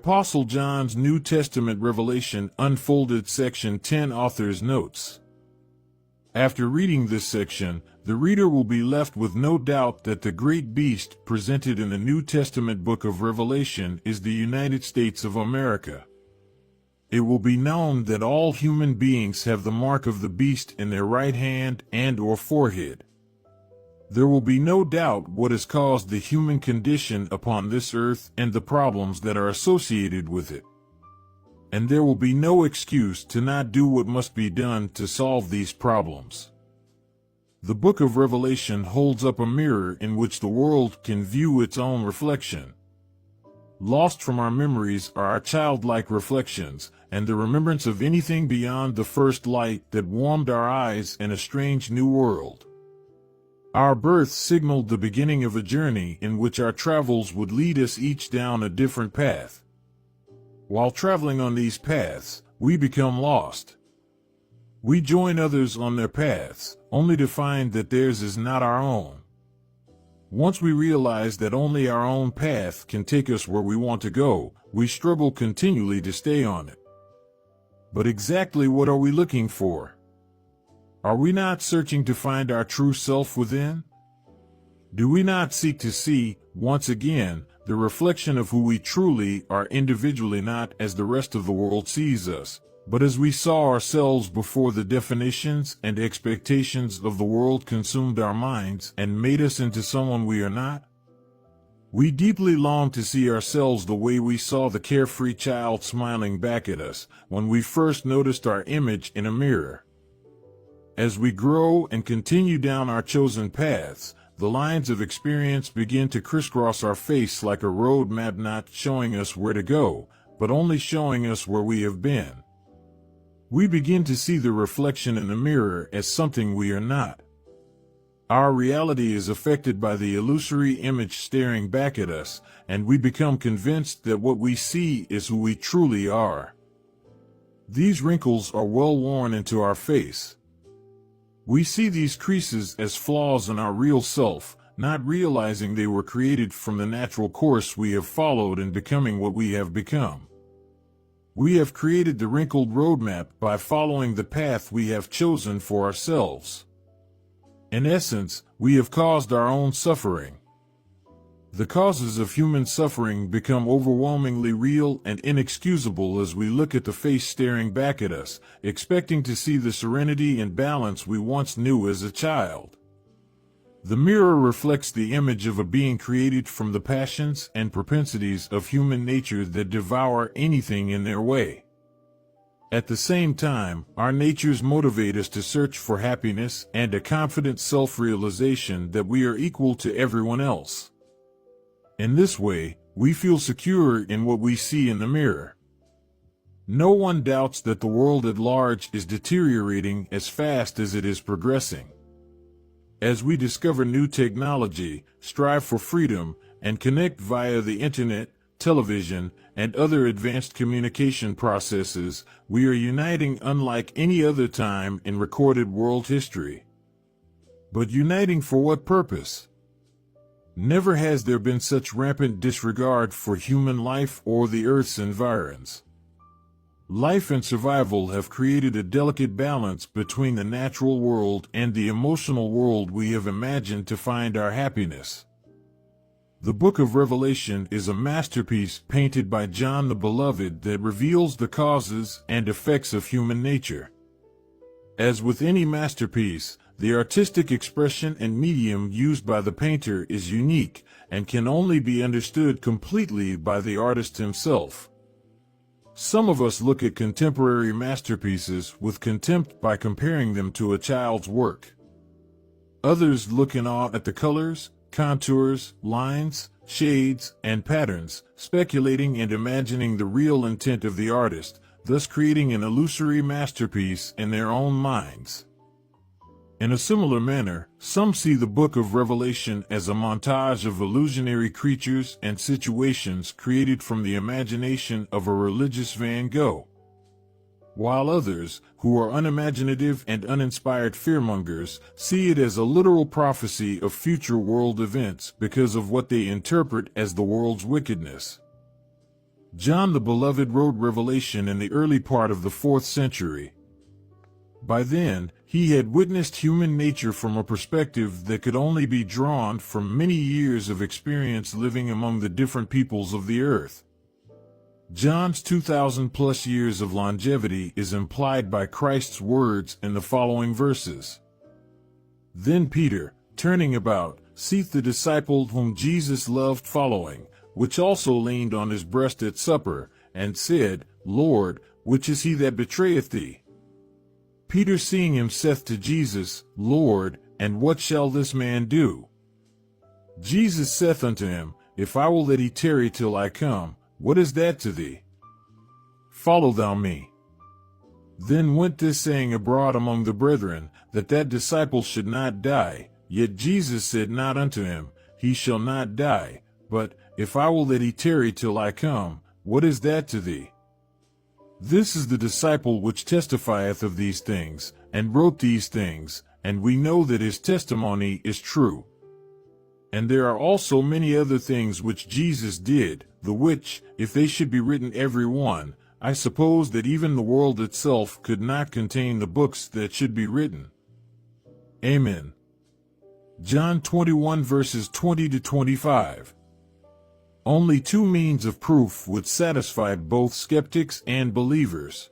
Apostle John's New Testament Revelation Unfolded Section 10 Author's Notes. After reading this section, the reader will be left with no doubt that the great beast presented in the New Testament book of Revelation is the United States of America. It will be known that all human beings have the mark of the beast in their right hand and/or forehead. There will be no doubt what has caused the human condition upon this earth and the problems that are associated with it. And there will be no excuse to not do what must be done to solve these problems. The book of Revelation holds up a mirror in which the world can view its own reflection. Lost from our memories are our childlike reflections, and the remembrance of anything beyond the first light that warmed our eyes in a strange new world. Our birth signaled the beginning of a journey in which our travels would lead us each down a different path. While traveling on these paths, we become lost. We join others on their paths, only to find that theirs is not our own. Once we realize that only our own path can take us where we want to go, we struggle continually to stay on it. But exactly what are we looking for? Are we not searching to find our true self within? Do we not seek to see, once again, the reflection of who we truly are individually, not as the rest of the world sees us, but as we saw ourselves before the definitions and expectations of the world consumed our minds and made us into someone we are not? We deeply long to see ourselves the way we saw the carefree child smiling back at us when we first noticed our image in a mirror. As we grow and continue down our chosen paths, the lines of experience begin to crisscross our face like a road map, not showing us where to go, but only showing us where we have been. We begin to see the reflection in the mirror as something we are not. Our reality is affected by the illusory image staring back at us, and we become convinced that what we see is who we truly are. These wrinkles are well worn into our face. We see these creases as flaws in our real self, not realizing they were created from the natural course we have followed in becoming what we have become. We have created the wrinkled roadmap by following the path we have chosen for ourselves. In essence, we have caused our own suffering. The causes of human suffering become overwhelmingly real and inexcusable as we look at the face staring back at us, expecting to see the serenity and balance we once knew as a child. The mirror reflects the image of a being created from the passions and propensities of human nature that devour anything in their way. At the same time, our natures motivate us to search for happiness and a confident self-realization that we are equal to everyone else. In this way, we feel secure in what we see in the mirror. No one doubts that the world at large is deteriorating as fast as it is progressing. As we discover new technology, strive for freedom, and connect via the internet, television, and other advanced communication processes, we are uniting unlike any other time in recorded world history. But uniting for what purpose? Never has there been such rampant disregard for human life or the Earth's environs. Life and survival have created a delicate balance between the natural world and the emotional world we have imagined to find our happiness. The book of Revelation is a masterpiece painted by John the Beloved that reveals the causes and effects of human nature. As with any masterpiece, the artistic expression and medium used by the painter is unique and can only be understood completely by the artist himself. Some of us look at contemporary masterpieces with contempt by comparing them to a child's work. Others look in awe at the colors, contours, lines, shades, and patterns, speculating and imagining the real intent of the artist, thus creating an illusory masterpiece in their own minds. In a similar manner, some see the book of Revelation as a montage of illusionary creatures and situations created from the imagination of a religious Van Gogh. While others, who are unimaginative and uninspired fearmongers, see it as a literal prophecy of future world events because of what they interpret as the world's wickedness. John the Beloved wrote Revelation in the early part of the 4th century. By then, he had witnessed human nature from a perspective that could only be drawn from many years of experience living among the different peoples of the earth. John's 2,000+ years of longevity is implied by Christ's words in the following verses. Then Peter, turning about, seeth the disciple whom Jesus loved following, which also leaned on his breast at supper, and said, Lord, which is he that betrayeth thee? Peter seeing him saith to Jesus, Lord, and what shall this man do? Jesus saith unto him, If I will that he tarry till I come, what is that to thee? Follow thou me. Then went this saying abroad among the brethren, that disciple should not die. Yet Jesus said not unto him, He shall not die, but, If I will that he tarry till I come, what is that to thee? This is the disciple which testifieth of these things, and wrote these things, and we know that his testimony is true. And there are also many other things which Jesus did, the which, if they should be written every one, I suppose that even the world itself could not contain the books that should be written. Amen. John 21 verses 20 to 25. Only two means of proof would satisfy both skeptics and believers.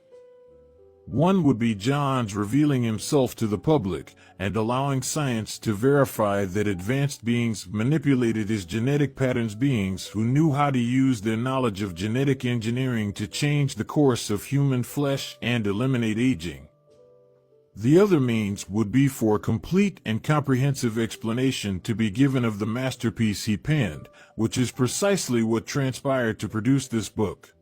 One would be John's revealing himself to the public and allowing science to verify that advanced beings manipulated his genetic patterns, beings who knew how to use their knowledge of genetic engineering to change the course of human flesh and eliminate aging. The other means would be for a complete and comprehensive explanation to be given of the masterpiece he penned, which is precisely what transpired to produce this book.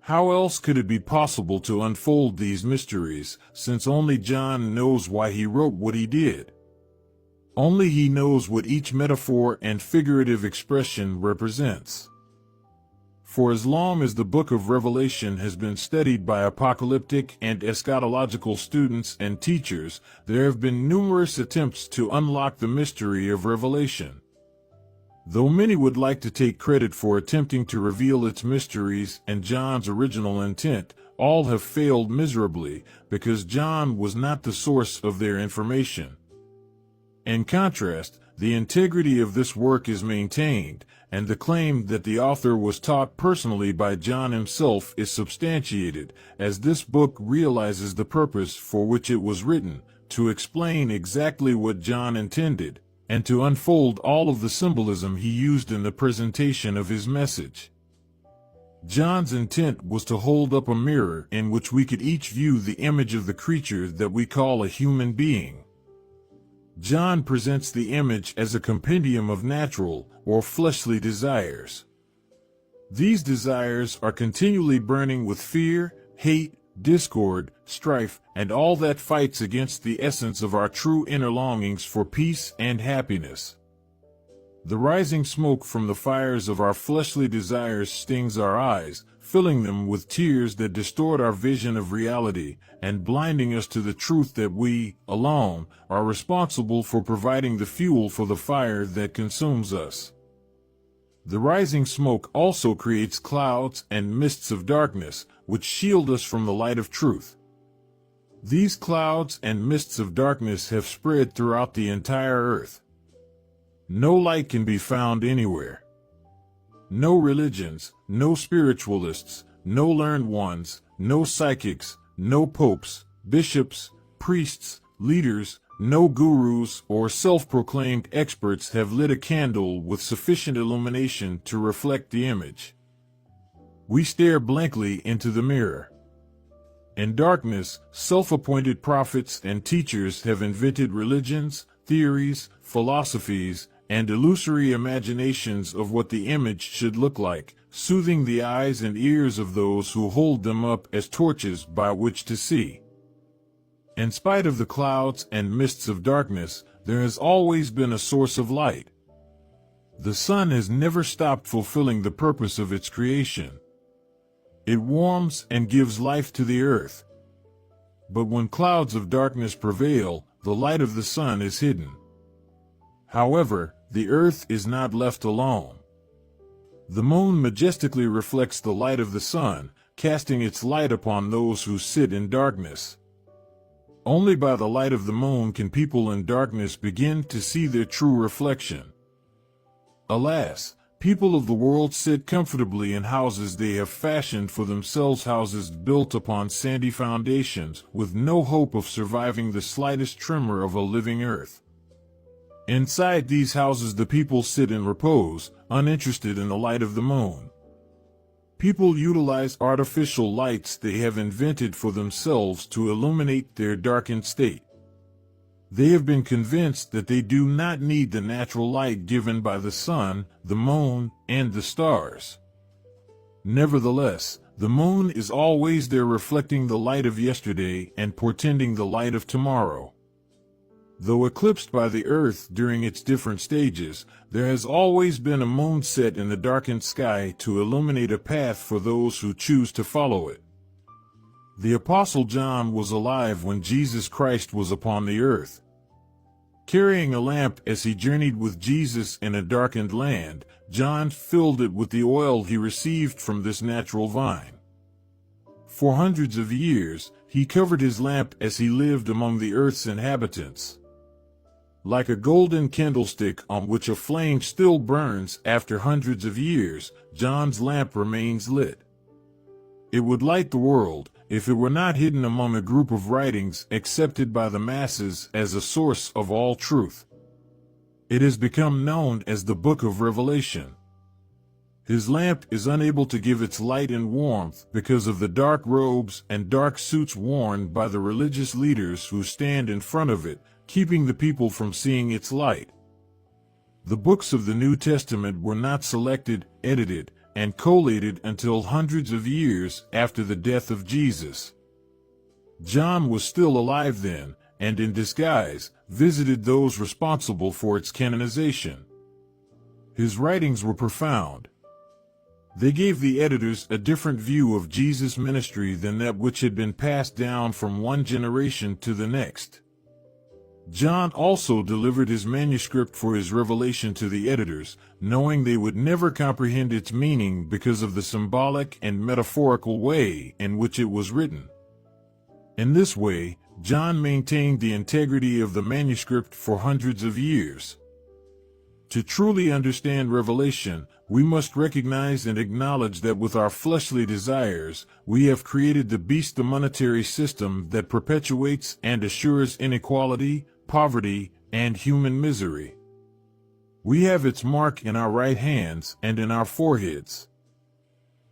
How else could it be possible to unfold these mysteries, since only John knows why he wrote what he did? Only he knows what each metaphor and figurative expression represents. For as long as the book of Revelation has been studied by apocalyptic and eschatological students and teachers, there have been numerous attempts to unlock the mystery of Revelation. Though many would like to take credit for attempting to reveal its mysteries and John's original intent, all have failed miserably because John was not the source of their information. In contrast, the integrity of this work is maintained, and the claim that the author was taught personally by John himself is substantiated, as this book realizes the purpose for which it was written, to explain exactly what John intended, and to unfold all of the symbolism he used in the presentation of his message. John's intent was to hold up a mirror in which we could each view the image of the creature that we call a human being. John presents the image as a compendium of natural or fleshly desires. These desires are continually burning with fear, hate, discord, strife, and all that fights against the essence of our true inner longings for peace and happiness. The rising smoke from the fires of our fleshly desires stings our eyes, filling them with tears that distort our vision of reality and blinding us to the truth that we, alone, are responsible for providing the fuel for the fire that consumes us. The rising smoke also creates clouds and mists of darkness, which shield us from the light of truth. These clouds and mists of darkness have spread throughout the entire earth. No light can be found anywhere. No religions, no spiritualists, no learned ones, no psychics, no popes, bishops, priests, leaders, no gurus or self-proclaimed experts have lit a candle with sufficient illumination to reflect the image. We stare blankly into the mirror. In darkness, self-appointed prophets and teachers have invented religions, theories, philosophies, and illusory imaginations of what the image should look like, soothing the eyes and ears of those who hold them up as torches by which to see. In spite of the clouds and mists of darkness, there has always been a source of light. The sun has never stopped fulfilling the purpose of its creation. It warms and gives life to the earth. But when clouds of darkness prevail, the light of the sun is hidden. However, the earth is not left alone. The moon majestically reflects the light of the sun, casting its light upon those who sit in darkness. Only by the light of the moon can people in darkness begin to see their true reflection. Alas, people of the world sit comfortably in houses they have fashioned for themselves, houses built upon sandy foundations, with no hope of surviving the slightest tremor of a living earth. Inside these houses the people sit in repose, uninterested in the light of the moon. People utilize artificial lights they have invented for themselves to illuminate their darkened state. They have been convinced that they do not need the natural light given by the sun, the moon, and the stars. Nevertheless, the moon is always there, reflecting the light of yesterday and portending the light of tomorrow. Though eclipsed by the earth during its different stages, there has always been a moon set in the darkened sky to illuminate a path for those who choose to follow it. The Apostle John was alive when Jesus Christ was upon the earth. Carrying a lamp as he journeyed with Jesus in a darkened land, John filled it with the oil he received from this natural vine. For hundreds of years, he covered his lamp as he lived among the earth's inhabitants. Like a golden candlestick on which a flame still burns after hundreds of years, John's lamp remains lit. It would light the world if it were not hidden among a group of writings accepted by the masses as a source of all truth. It has become known as the Book of Revelation. His lamp is unable to give its light and warmth because of the dark robes and dark suits worn by the religious leaders who stand in front of it, keeping the people from seeing its light. The books of the New Testament were not selected, edited, and collated until hundreds of years after the death of Jesus. John was still alive then, and in disguise, visited those responsible for its canonization. His writings were profound. They gave the editors a different view of Jesus' ministry than that which had been passed down from one generation to the next. John also delivered his manuscript for his revelation to the editors, knowing they would never comprehend its meaning because of the symbolic and metaphorical way in which it was written. In this way, John maintained the integrity of the manuscript for hundreds of years. To truly understand Revelation, we must recognize and acknowledge that with our fleshly desires, we have created the beast, the monetary system that perpetuates and assures inequality, poverty, and human misery. We have its mark in our right hands and in our foreheads.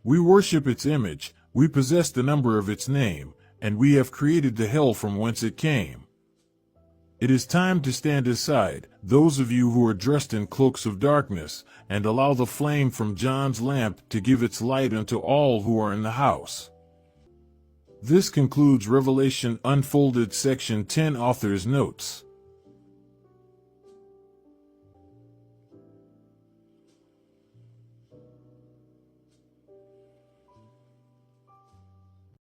We worship its image, we possess the number of its name, and we have created the hell from whence it came. It is time to stand aside, those of you who are dressed in cloaks of darkness, and allow the flame from John's lamp to give its light unto all who are in the house. This concludes Revelation Unfolded Section 10 Author's Notes.